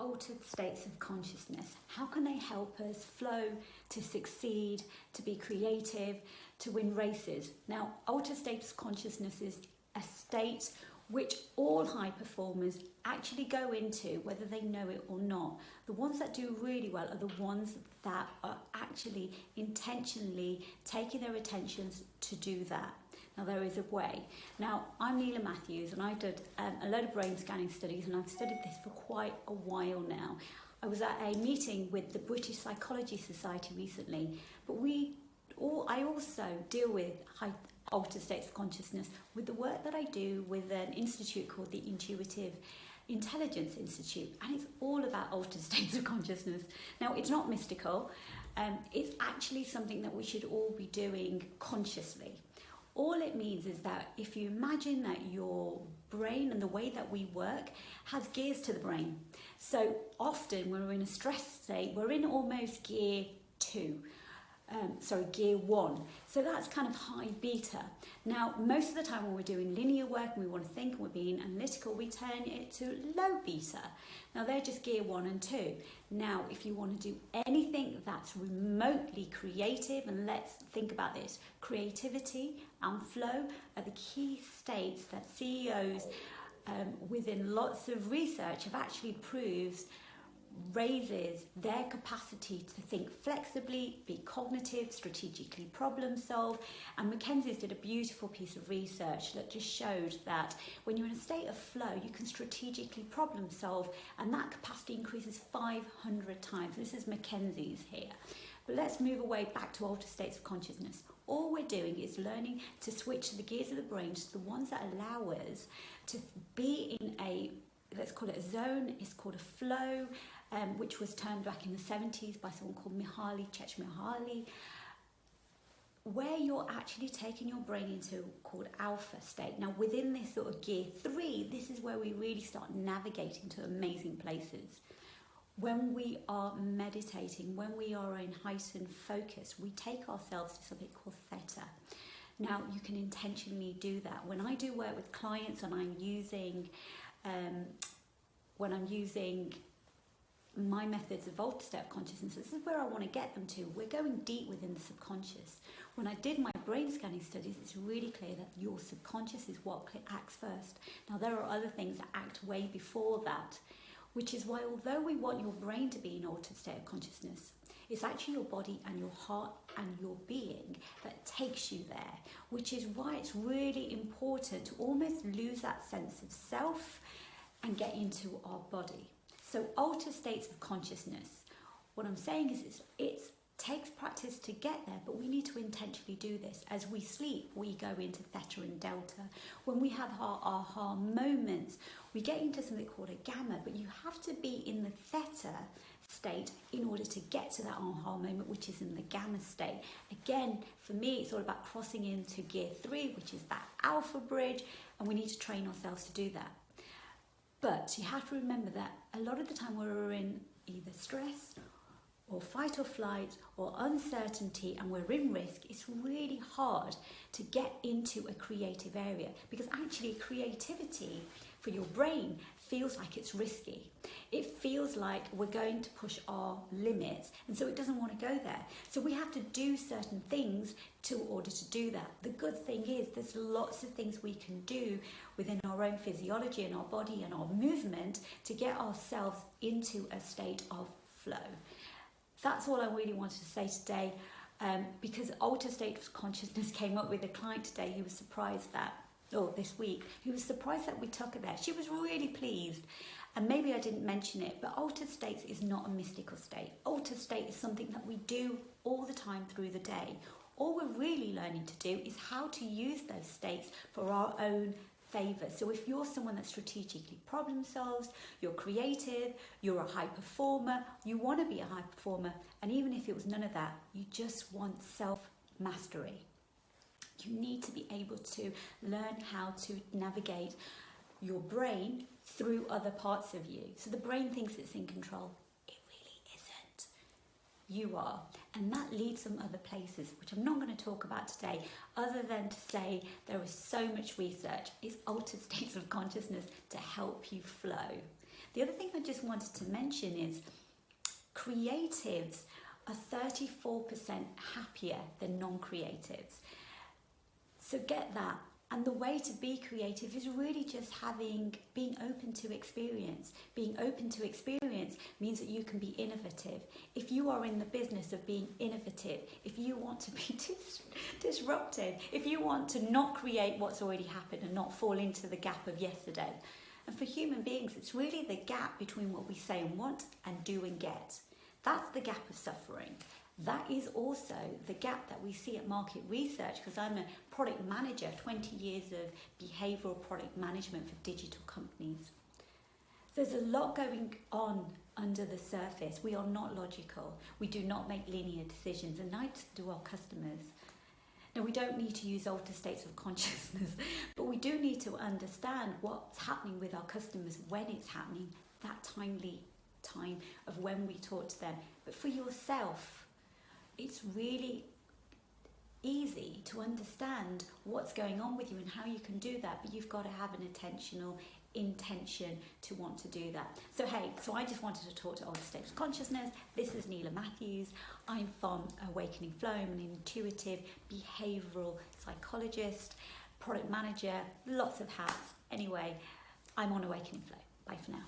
altered states of consciousness? How can they help us flow, to succeed, to be creative, to win races? Now, altered states of consciousness is a state which all high performers actually go into, whether they know it or not. The ones that do really well are the ones that are actually intentionally taking their attentions to do that. Now, there is a way. Now, I'm Nila Matthews, and I did a load of brain scanning studies, and I've studied this for quite a while now. I was at a meeting with the British Psychology Society recently, but I also deal with altered states of consciousness with the work that I do with an institute called the Intuitive Intelligence Institute, and it's all about altered states of consciousness. Now, it's not mystical, it's actually something that we should all be doing consciously. All it means is that if you imagine that your brain and the way that we work has gears to the brain. So often when we're in a stress state, we're in almost gear 1. So that's kind of high beta. Now, most of the time when we're doing linear work and we want to think and we're being analytical, we turn it to low beta. Now, they're just gear 1 and 2. Now, if you want to do anything that's remotely creative, and let's think about this, creativity and flow are the key states that CEOs within lots of research have actually proved raises their capacity to think flexibly, be cognitive, strategically problem solve. And Mackenzie's did a beautiful piece of research that just showed that when you're in a state of flow, you can strategically problem solve, and that capacity increases 500 times. This is Mackenzie's here. But let's move away back to altered states of consciousness. All we're doing is learning to switch the gears of the brain to the ones that allow us to be in a, let's call it a zone, it's called a flow, which was termed back in the 70s by someone called Csikszentmihalyi, where you're actually taking your brain into called alpha state. Now, within this sort of gear 3, this is where we really start navigating to amazing places. When we are meditating, when we are in heightened focus, we take ourselves to something called theta. Now, you can intentionally do that. When I do work with clients and I'm using my methods of altered state of consciousness, this is where I want to get them to. We're going deep within the subconscious. When I did my brain scanning studies, it's really clear that your subconscious is what acts first. Now, there are other things that act way before that, which is why, although we want your brain to be in altered state of consciousness, it's actually your body and your heart and your being that takes you there, which is why it's really important to almost lose that sense of self and get into our body. So altered states of consciousness, what I'm saying is it takes practice to get there, but we need to intentionally do this. As we sleep, we go into theta and delta. When we have our aha moments, we get into something called a gamma, but you have to be in the theta state in order to get to that aha moment, which is in the gamma state. Again, for me, it's all about crossing into gear 3, which is that alpha bridge, and we need to train ourselves to do that. But you have to remember that a lot of the time we're in either stress or fight or flight or uncertainty and we're in risk, it's really hard to get into a creative area, because actually creativity for your brain feels like it's risky. It feels like we're going to push our limits, and so it doesn't want to go there. So we have to do certain things in order to do that. The good thing is there's lots of things we can do within our own physiology and our body and our movement to get ourselves into a state of flow. That's all I really wanted to say today, because altered state of consciousness came up with a client today who was surprised that, this week, he was surprised that we took her there. She was really pleased. And maybe I didn't mention it, but altered states is not a mystical state. Altered state is something that we do all the time through the day. All we're really learning to do is how to use those states for our own favour. So if you're someone that strategically problem solves, you're creative, you're a high performer, you want to be a high performer, and even if it was none of that, you just want self-mastery. You need to be able to learn how to navigate your brain through other parts of you. So the brain thinks it's in control. It really isn't. You are. And that leads some other places, which I'm not going to talk about today, other than to say there is so much research. It's altered states of consciousness to help you flow. The other thing I just wanted to mention is creatives are 34% happier than non-creatives. So get that. And the way to be creative is really just being open to experience. Being open to experience means that you can be innovative. If you are in the business of being innovative, if you want to be disruptive, if you want to not create what's already happened and not fall into the gap of yesterday. And for human beings, it's really the gap between what we say and want and do and get. That's the gap of suffering. That is also the gap that we see at market research, because I'm a product manager, 20 years of behavioural product management for digital companies. There's a lot going on under the surface. We are not logical. We do not make linear decisions, and neither do our customers. Now, we don't need to use altered states of consciousness, but we do need to understand what's happening with our customers when it's happening, that timely time of when we talk to them. But for yourself, it's really easy to understand what's going on with you and how you can do that, but you've got to have an intention to want to do that. So I just wanted to talk to Altered States of Consciousness. This is Nila Matthews. I'm from Awakening Flow. I'm an intuitive behavioural psychologist, product manager, lots of hats. Anyway, I'm on Awakening Flow. Bye for now.